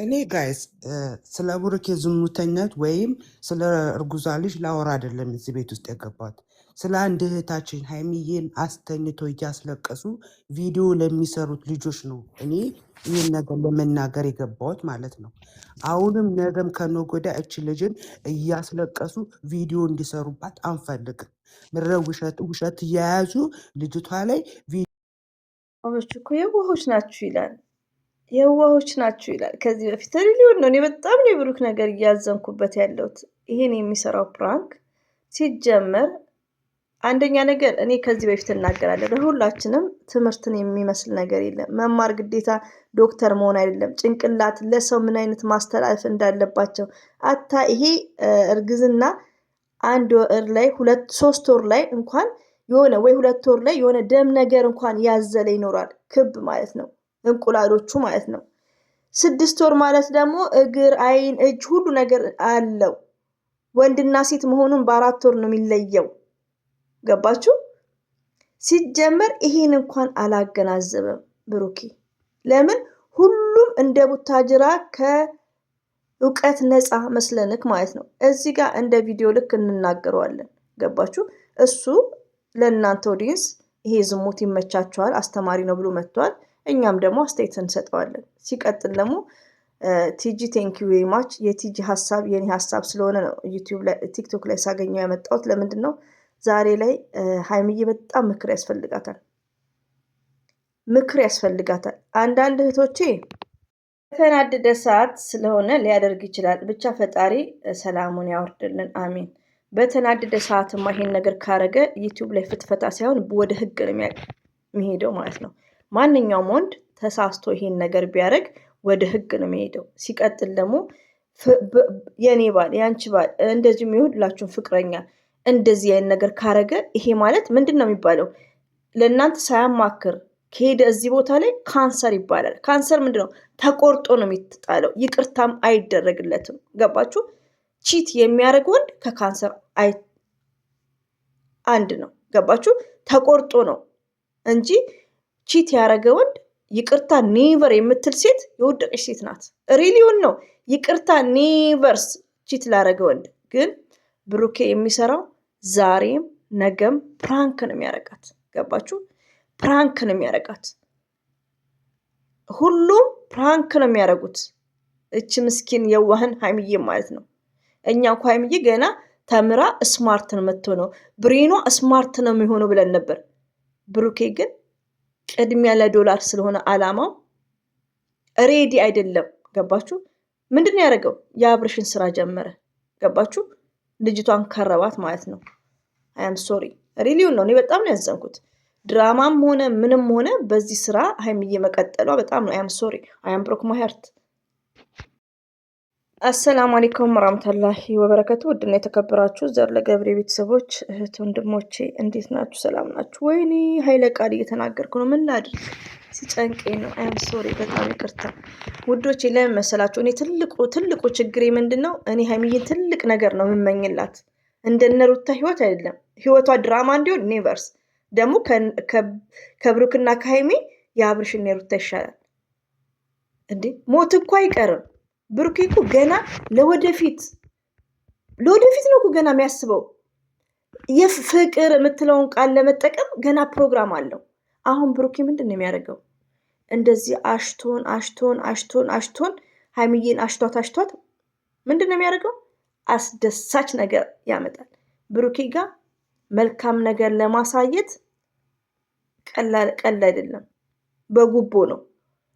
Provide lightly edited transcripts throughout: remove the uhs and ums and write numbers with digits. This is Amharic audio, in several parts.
እኔ ጋይስ ስለ ብሩኬ ዝሙተኛት ወይም ስለ እርጉዟ ልጅ ላወራ አይደለም እዚህ ቤት ውስጥ የገባት። ስለ አንድ እህታችን ሀይሚዬን አስተኝቶ እያስለቀሱ ቪዲዮ ለሚሰሩት ልጆች ነው እኔ ይህን ነገር ለመናገር የገባሁት ማለት ነው። አሁንም ነገም ከነገ ወዲያ እች ልጅን እያስለቀሱ ቪዲዮ እንዲሰሩባት አንፈልግም። ምረ ውሸት እየያዙ ልጅቷ ላይ እኮ የዋሆች ናችሁ ይላል የዋሆች ናችሁ ይላል። ከዚህ በፊት ሪሊዮን ነው። እኔ በጣም ነው የብሩክ ነገር እያዘንኩበት ያለሁት። ይሄን የሚሰራው ፕራንክ ሲጀመር አንደኛ ነገር እኔ ከዚህ በፊት እናገራለሁ፣ ለሁላችንም ትምህርትን የሚመስል ነገር የለም። መማር ግዴታ ዶክተር መሆን አይደለም። ጭንቅላት ለሰው ምን አይነት ማስተላለፍ እንዳለባቸው አታ ይሄ እርግዝና 1 ወር ላይ 3 ወር ላይ እንኳን የሆነ ወይ 2 ወር ላይ የሆነ ደም ነገር እንኳን ያዘለ ይኖራል። ክብ ማለት ነው እንቁላሎቹ ማለት ነው። 6 ወር ማለት ደግሞ እግር፣ አይን፣ እጅ ሁሉ ነገር አለው። ወንድና ሴት መሆኑን በ4 ወር ነው የሚለየው። ገባችሁ? ሲጀመር ይሄን እንኳን አላገናዘበም ብሩኬ። ለምን ሁሉም እንደ ቡታጅራ ከእውቀት ነፃ መስለንክ ማለት ነው። እዚህ ጋር እንደ ቪዲዮ ልክ እንናገረዋለን። ገባችሁ? እሱ ለእናንተ ኦዲየንስ ይሄ ዝሙት ይመቻቸዋል አስተማሪ ነው ብሎ መጥቷል። እኛም ደግሞ አስተያየት እንሰጠዋለን። ሲቀጥል ደግሞ ቲጂ ቴንክ ዩ ቬሪ ማች። የቲጂ ሀሳብ የኔ ሀሳብ ስለሆነ ነው ዩቲዩብ ላይ ቲክቶክ ላይ ሳገኘው ያመጣሁት። ለምንድን ነው ዛሬ ላይ ሀይሚዬ በጣም ምክር ያስፈልጋታል፣ ምክር ያስፈልጋታል። አንዳንድ እህቶቼ በተናደደ ሰዓት ስለሆነ ሊያደርግ ይችላል። ብቻ ፈጣሪ ሰላሙን ያወርድልን፣ አሜን። በተናደደ ሰዓትማ ይሄን ነገር ካረገ ዩቲዩብ ላይ ፍትፈታ ሳይሆን ወደ ህግ ነው የሚሄደው ማለት ነው። ማንኛውም ወንድ ተሳስቶ ይሄን ነገር ቢያደርግ ወደ ህግ ነው የሚሄደው። ሲቀጥል ደግሞ የኔ ባል ያንቺ ባል እንደዚህ የሚሆንላችሁን ፍቅረኛ እንደዚህ አይነት ነገር ካረገ ይሄ ማለት ምንድን ነው የሚባለው? ለእናንተ ሳያማክር ከሄደ እዚህ ቦታ ላይ ካንሰር ይባላል። ካንሰር ምንድን ነው? ተቆርጦ ነው የሚጣለው። ይቅርታም አይደረግለትም። ገባችሁ? ቺት የሚያደርግ ወንድ ከካንሰር አንድ ነው። ገባችሁ? ተቆርጦ ነው እንጂ ቺት ያደረገ ወንድ ይቅርታ ኔቨር የምትል ሴት የወደቀች ሴት ናት። ሪሊዮን ነው። ይቅርታ ኔቨርስ ቺት ላደረገ ወንድ ግን ብሩኬ የሚሰራው ዛሬም ነገም ፕራንክ ነው የሚያረጋት። ገባችሁ? ፕራንክ ነው የሚያረጋት። ሁሉም ፕራንክ ነው የሚያረጉት። እች ምስኪን የዋህን ሀይሚዬ ማለት ነው። እኛ እንኳ ሀይሚዬ ገና ተምራ ስማርት ነው የምትሆነው፣ ብሬኗ ስማርት ነው የሚሆነው ብለን ነበር። ብሩኬ ግን ቅድሚያ ለዶላር ስለሆነ አላማው ሬዲ አይደለም። ገባችሁ? ምንድን ነው ያደረገው? የአብርሽን ስራ ጀመረ። ገባችሁ? ልጅቷን ከረባት ማለት ነው። አያም ሶሪ ሪሊውን ነው። እኔ በጣም ነው ያዘንኩት። ድራማም ሆነ ምንም ሆነ በዚህ ስራ ሀይሚዬ መቀጠሏ በጣም ነው። አያም ሶሪ አያም ብሮክ ማይ ሃርት። አሰላሙ አለይኩም ወራህመቱላሂ ወበረከቱ። ውድና የተከበራችሁ ዘር ለገብሬ ቤተሰቦች እህት ወንድሞቼ እንዴት ናችሁ? ሰላም ናችሁ? ወይኔ ኃይለ ቃል እየተናገርኩ ነው። ምን ላድርግ? ሲጨንቀኝ ነው። አም ሶሪ በጣም ይቅርታ ውዶቼ። ለምን መሰላችሁ? እኔ ትልቁ ችግሬ ምንድነው? እኔ ሀይሚዬን ትልቅ ነገር ነው የምመኝላት። እንደነሩታ ህይወት አይደለም። ህይወቷ ድራማ እንዲሆን ኔቨርስ። ደግሞ ከብሩክና ከሀይሚ የአብርሽና የሩታ ይሻላል እንዴ። ሞት እኮ አይቀርም። ብሩኬ እኮ ገና ለወደፊት ነው እኮ ገና የሚያስበው። የፍቅር የምትለውን ቃል ለመጠቀም ገና ፕሮግራም አለው። አሁን ብሩኬ ምንድን ነው የሚያደርገው? እንደዚህ አሽቶን ሀይሚዬን አሽቷት ምንድን ነው የሚያደርገው? አስደሳች ነገር ያመጣል። ብሩኬ ጋር መልካም ነገር ለማሳየት ቀላል አይደለም። በጉቦ ነው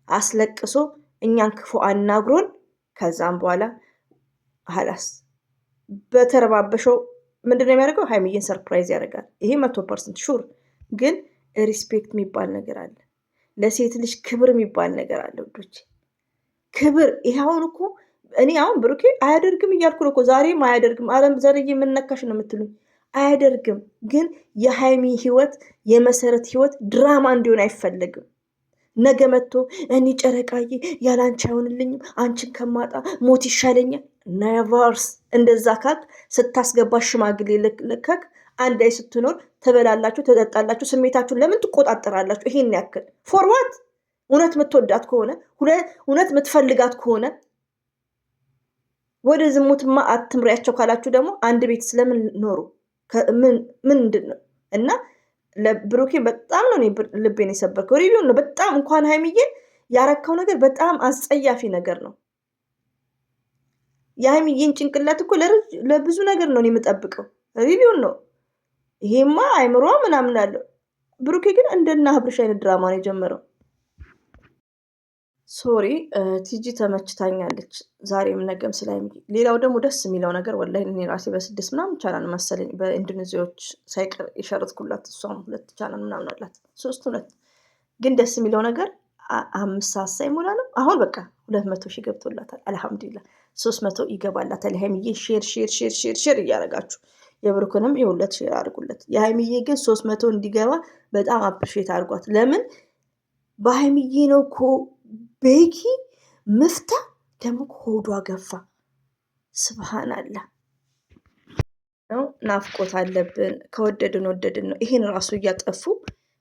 አስለቅሶ እኛን ክፉ አናግሮን ከዛም በኋላ ሀላስ በተረባበሸው ምንድን ነው የሚያደርገው? ሀይሚዬን ሰርፕራይዝ ያደርጋል። ይሄ 100% ሹር። ግን ሪስፔክት የሚባል ነገር አለ። ለሴት ልጅ ክብር የሚባል ነገር አለ ውዶች። ክብር ይሄ አሁን እኮ እኔ አሁን ብሩኬ አያደርግም እያልኩ ነው እኮ ዛሬም አያደርግም። አለም ዘርዬ የምነካሽ ነው የምትሉኝ። አያደርግም። ግን የሀይሚ ህይወት የመሰረት ህይወት ድራማ እንዲሆን አይፈለግም። ነገ መጥቶ እኔ ጨረቃዬ ያላንቺ አይሆንልኝም፣ አንቺን ከማጣ ሞት ይሻለኛል። ኔቨርስ። እንደዛ ካልክ ስታስገባ ሽማግሌ ልከክ አንድ ላይ ስትኖር ትበላላችሁ፣ ትጠጣላችሁ። ስሜታችሁን ለምን ትቆጣጠራላችሁ? ይሄን ያክል ፎርዋት። እውነት የምትወዳት ከሆነ እውነት የምትፈልጋት ከሆነ ወደ ዝሙትማ አትምሪያቸው ካላችሁ ደግሞ አንድ ቤት ስለምን ኖሩ? ምንድን ነው? እና ለብሩኬ በጣም ነው ልቤን የሰበርከው። ሪቪው ነው በጣም እንኳን ሀይሚዬን ያረካው ነገር በጣም አስጸያፊ ነገር ነው። የሀይሚዬን ጭንቅላት እኮ ለብዙ ነገር ነው የምጠብቀው። ሪቪውን ነው ይሄማ አይምሯ ምናምን አለው። ብሩኬ ግን እንደና አብርሽ አይነት ድራማ ነው የጀመረው። ሶሪ ቲጂ ተመችታኛለች ዛሬም ነገም ስለ ሀይሚ። ሌላው ደግሞ ደስ የሚለው ነገር ወላሂ እኔ ራሴ በ6 ምናምን ቻናል መሰለኝ በኢንዶኔዚያዎች ሳይቀር የሸረጥኩላት፣ እሷም 2 ቻናል ምናምን አላት 3 ግን ደስ የሚለው ነገር 5 ሰዓት ሳይሞላ ነው አሁን በቃ 200 ሺህ ገብቶላታል። አልሐምዱሊላህ 300 ይገባላታል። ሀይሚዬ ሼር እያደረጋችሁ የብሩክንም የሁለት ሼር አድርጉለት። የሀይሚዬ ግን 300 እንዲገባ በጣም አፕሪሼት አድርጓት። ለምን በሀይሚዬ ነው እኮ ቤኪ ምፍታ ደግሞ ሆዷ ገፋ። ስብሃናላህ ነው። ናፍቆት አለብን። ከወደድን ወደድን ነው። ይሄን ራሱ እያጠፉ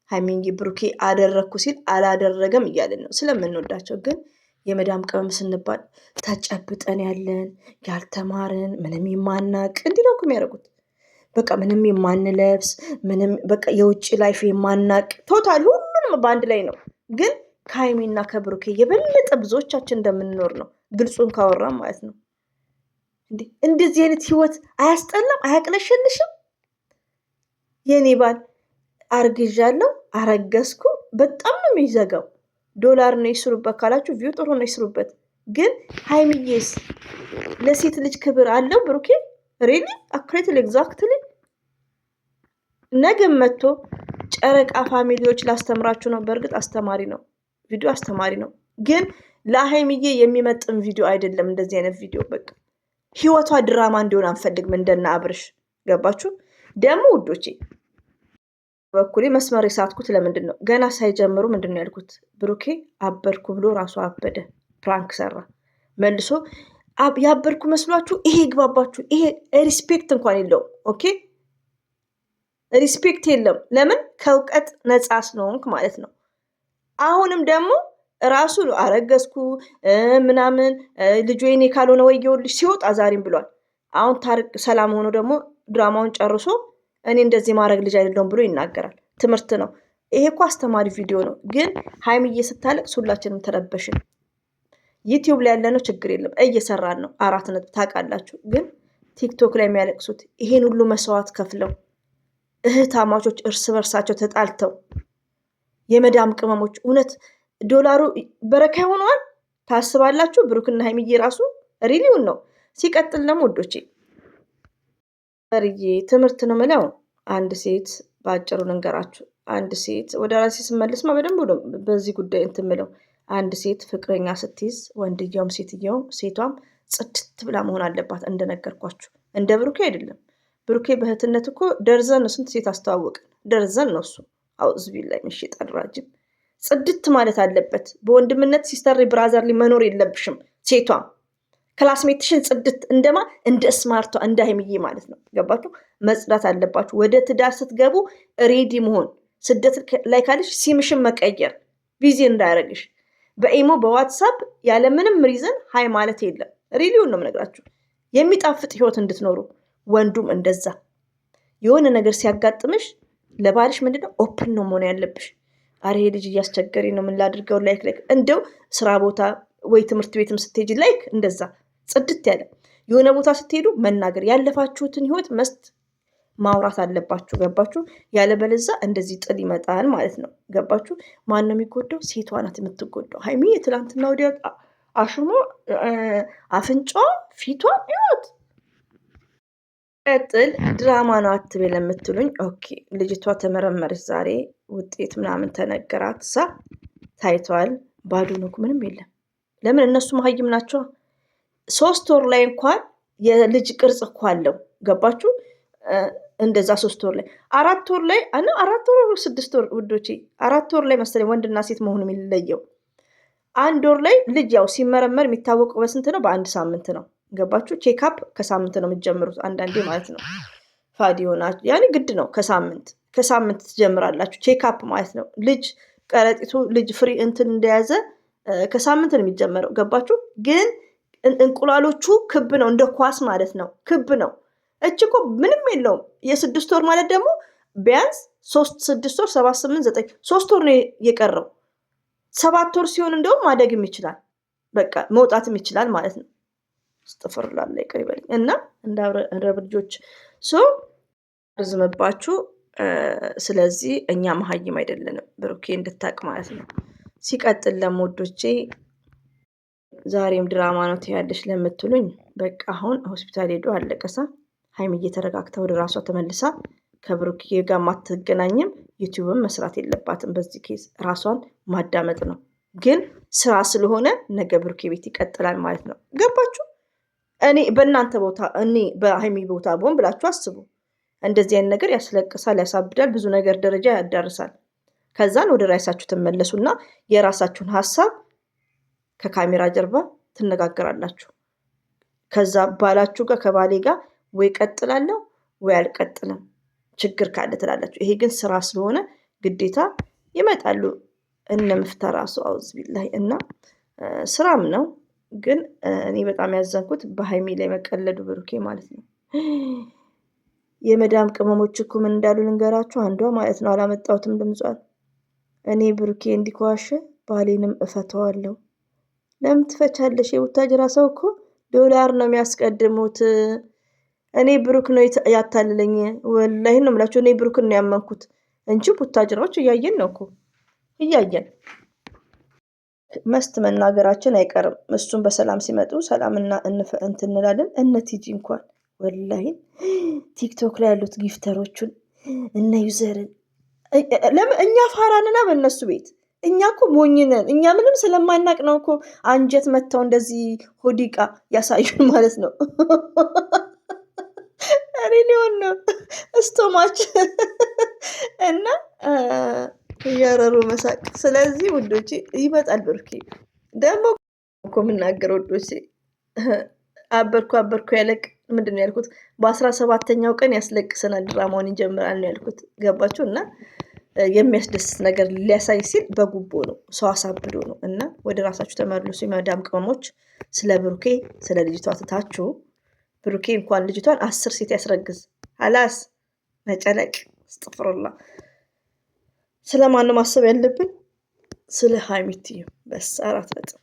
ሀይሚዬ ብሩኬ አደረግኩ ሲል አላደረገም እያልን ነው ስለምንወዳቸው። ግን የመዳም ቅመም ስንባል ተጨብጠን ያለን ያልተማርን ምንም የማናቅ እንዲህ ነው እኮ የሚያደርጉት። በቃ ምንም የማንለብስ ምንም በቃ የውጭ ላይፍ የማናቅ ቶታል ሁሉንም በአንድ ላይ ነው። ግን ከሀይሚና ከብሩኬ የበለጠ ብዙዎቻችን እንደምንኖር ነው ግልጹን ካወራም ማለት ነው። እንደዚህ አይነት ህይወት አያስጠላም? አያቅለሸልሽም? የኔ ባል አርግዣለሁ አረገዝኩ በጣም ነው የሚዘጋው። ዶላር ነው ይስሩበት ካላችሁ ቪው ጥሩ ነው ይስሩበት። ግን ሀይሚዬስ ለሴት ልጅ ክብር አለው ብሩኬ? ሪሊ አክሬትሊ ኤግዛክትሊ ነገ መጥቶ ጨረቃ ፋሚሊዎች ላስተምራችሁ ነው። በእርግጥ አስተማሪ ነው፣ ቪዲዮ አስተማሪ ነው። ግን ለሀይሚዬ የሚመጥን ቪዲዮ አይደለም። እንደዚህ አይነት ቪዲዮ በቃ ህይወቷ ድራማ እንዲሆን አንፈልግም። እንደና አብርሽ ገባችሁ? ደግሞ ውዶቼ በኩሌ መስመር የሳትኩት ለምንድን ነው? ገና ሳይጀምሩ ምንድን ነው ያልኩት? ብሩኬ አበድኩ ብሎ ራሱ አበደ፣ ፕራንክ ሰራ። መልሶ ያበድኩ መስሏችሁ? ይሄ ግባባችሁ። ይሄ ሪስፔክት እንኳን የለውም። ኦኬ ሪስፔክት የለም። ለምን? ከእውቀት ነፃ ስለሆንክ ማለት ነው። አሁንም ደግሞ ራሱ አረገዝኩ ምናምን ልጁ የኔ ካልሆነ ወየውልሽ ሲወጣ ዛሬም ብሏል። አሁን ታርቅ ሰላም ሆኖ ደግሞ ድራማውን ጨርሶ እኔ እንደዚህ ማድረግ ልጅ አይደለሁም ብሎ ይናገራል። ትምህርት ነው ይሄ እኮ አስተማሪ ቪዲዮ ነው። ግን ሀይሚዬ ስታለቅስ ሁላችንም ተረበሽን። ዩቲዩብ ላይ ያለነው ችግር የለም እየሰራን ነው። 4 ነጥብ ታውቃላችሁ። ግን ቲክቶክ ላይ የሚያለቅሱት ይሄን ሁሉ መስዋዕት ከፍለው እህታማቾች እርስ በርሳቸው ተጣልተው የመዳም ቅመሞች እውነት ዶላሩ በረካ ሆነዋል ታስባላችሁ? ብሩክና ሀይሚዬ ራሱ ሪሊውን ነው። ሲቀጥል ደግሞ ወዶቼ ርዬ ትምህርት ነው የምለው። አንድ ሴት በአጭሩ ልንገራችሁ። አንድ ሴት ወደ ራሴ ስመልስማ በደንብ በዚህ ጉዳይ እንትን የምለው አንድ ሴት ፍቅረኛ ስትይዝ ወንድየውም ሴትየውም ሴቷም ጽድት ብላ መሆን አለባት። እንደነገርኳችሁ እንደ ብሩኬ አይደለም። ብሩኬ በእህትነት እኮ ደርዘን ነው ስንት ሴት አስተዋወቅን። ደርዘን ነው እሱ። አውዝ ቢላይ መሽጣን ራጅም ጽድት ማለት አለበት። በወንድምነት ሲስተር ብራዘርሊ መኖር የለብሽም። ሴቷም ክላስሜትሽን ጽድት እንደማ እንደ ስማርቷ እንደ ሀይሚዬ ማለት ነው። ገባችሁ? መጽዳት አለባችሁ። ወደ ትዳር ስትገቡ ሬዲ መሆን። ስደት ላይ ካለሽ ሲምሽን መቀየር ቢዚ እንዳያረግሽ። በኢሞ በዋትሳፕ ያለምንም ሪዝን ሀይ ማለት የለም። ሪሊውን ነው የምነግራችሁ። የሚጣፍጥ ህይወት እንድትኖሩ ወንዱም እንደዛ። የሆነ ነገር ሲያጋጥምሽ ለባልሽ ምንድነው ኦፕን ነው መሆን ያለብሽ። አሬ ልጅ እያስቸገሪ ነው ምን ላድርገው ላይክ እንደው ስራ ቦታ ወይ ትምህርት ቤትም ስትሄጂ ላይክ እንደዛ ጽድት ያለ የሆነ ቦታ ስትሄዱ መናገር ያለፋችሁትን ህይወት ማውራት አለባችሁ። ገባችሁ? ያለበለዛ እንደዚህ ጥል ይመጣል ማለት ነው። ገባችሁ? ማን ነው የሚጎዳው? ሴቷ ናት የምትጎዳው። ሀይሚ የትላንትና ወዲያ አሽሞ አፍንጫዋ ፊቷ ህይወት ቀጥል ድራማ ነው አትበል ለምትሉኝ ኦኬ። ልጅቷ ተመረመረች ዛሬ ውጤት ምናምን ተነገራት። ታይቷል። ባዶ ነው፣ ምንም የለም። ለምን? እነሱ መሀይም ናቸው። 3 ወር ላይ እንኳን የልጅ ቅርጽ እኮ አለው። ገባችሁ? እንደዛ 3 ወር ላይ 4 ወር ላይ 4 ወር 6 ወር ውዶቼ 4 ወር ላይ መሰለኝ ወንድና ሴት መሆኑ የሚለየው። 1 ወር ላይ ልጅ ያው ሲመረመር የሚታወቀው በስንት ነው? በ1 ሳምንት ነው። ገባችሁ? ቼክአፕ ከሳምንት ነው የምትጀምሩት አንዳንዴ ማለት ነው። ፋዲ ሆናችሁ ያኔ ግድ ነው ከሳምንት ትጀምራላችሁ ቼክአፕ ማለት ነው። ልጅ ቀረጢቱ ልጅ ፍሪ እንትን እንደያዘ ከሳምንት ነው የሚጀመረው። ገባችሁ? ግን እንቁላሎቹ ክብ ነው፣ እንደ ኳስ ማለት ነው። ክብ ነው። እች እኮ ምንም የለውም። የ6 ወር ማለት ደግሞ ቢያንስ 6 ወር 7 8 9 3 ወር ነው የቀረው። 7 ወር ሲሆን እንደውም ማደግም ይችላል፣ በቃ መውጣትም ይችላል ማለት ነው። አስተፈር ላለ ይቅር ይበልኝ እና እንደ አረብ ልጆች ርዝምባችሁ። ስለዚህ እኛ መሀይም አይደለንም፣ ብሩኬ እንድታቅ ማለት ነው። ሲቀጥል ለሞዶቼ ዛሬም ድራማ ነው ትያለሽ ለምትሉኝ፣ በቃ አሁን ሆስፒታል ሄዶ አለቀሳ። ሀይሚዬ ተረጋግታ ወደ ራሷ ተመልሳ ከብሩኬ ጋር ማትገናኝም፣ ዩቲዩብም መስራት የለባትም። በዚህ ኬዝ ራሷን ማዳመጥ ነው። ግን ስራ ስለሆነ ነገ ብሩኬ ቤት ይቀጥላል ማለት ነው። ገባችሁ? እኔ በእናንተ ቦታ እኔ በሀይሚ ቦታ ብሆን ብላችሁ አስቡ። እንደዚህ አይነት ነገር ያስለቅሳል፣ ያሳብዳል፣ ብዙ ነገር ደረጃ ያዳርሳል። ከዛን ወደ ራሳችሁ ትመለሱና የራሳችሁን ሀሳብ ከካሜራ ጀርባ ትነጋገራላችሁ። ከዛ ባላችሁ ጋር ከባሌ ጋር ወይ ቀጥላለሁ ወይ አልቀጥልም ችግር ካለ ትላላችሁ። ይሄ ግን ስራ ስለሆነ ግዴታ ይመጣሉ። እነ ምፍታ ራሱ አውዝ ቢላይ እና ስራም ነው። ግን እኔ በጣም ያዘንኩት በሀይሚ ላይ መቀለዱ ብሩኬ ማለት ነው። የመዳም ቅመሞች እኮ ምን እንዳሉ ልንገራችሁ። አንዷ ማለት ነው አላመጣሁትም ድምጿን፣ እኔ ብሩኬ እንዲከዋሸ ባሌንም እፈተዋለሁ። ለምን ትፈቻለሽ? የቡታጅራ ሰው እኮ ዶላር ነው የሚያስቀድሙት። እኔ ብሩክ ነው ያታልለኝ። ወላሂ ነው የምላችሁ። እኔ ብሩክን ነው ያመንኩት እንጂ ቡታጅራዎች እያየን ነው እኮ እያየን መስት መናገራችን አይቀርም። እሱን በሰላም ሲመጡ ሰላምና እንትን እንላለን። እነ ቲጂ እንኳን ወላሂ ቲክቶክ ላይ ያሉት ጊፍተሮቹን እነ ዩዘርን ለምን እኛ ፋራንና በእነሱ ቤት እኛ እኮ ሞኝነን። እኛ ምንም ስለማናቅ ነው እኮ አንጀት መተው እንደዚህ ሆዲቃ ያሳዩን ማለት ነው። እኔ ሊሆን ነው እስቶማች እና እያረሩ መሳቅ። ስለዚህ ውዶቼ ይመጣል ብሩኬ ደግሞ እኮ የምናገረው ውዶቼ። አበርኩ ያለቅ ምንድን ነው ያልኩት? በ17ኛው ቀን ያስለቅሰናል፣ ድራማውን ይጀምራል ነው ያልኩት። ገባችሁ? እና የሚያስደስት ነገር ሊያሳይ ሲል በጉቦ ነው፣ ሰው አሳብዶ ነው። እና ወደ ራሳችሁ ተመልሱ የመዳም ቅመሞች። ስለ ብሩኬ ስለ ልጅቷ ትታችሁ፣ ብሩኬ እንኳን ልጅቷን 10 ሴት ያስረግዝ አላስ መጨለቅ አስተፍሩላ። ስለማን ማሰብ ያለብን? ስለ ሀይሚቲ በስ 4 ነጥብ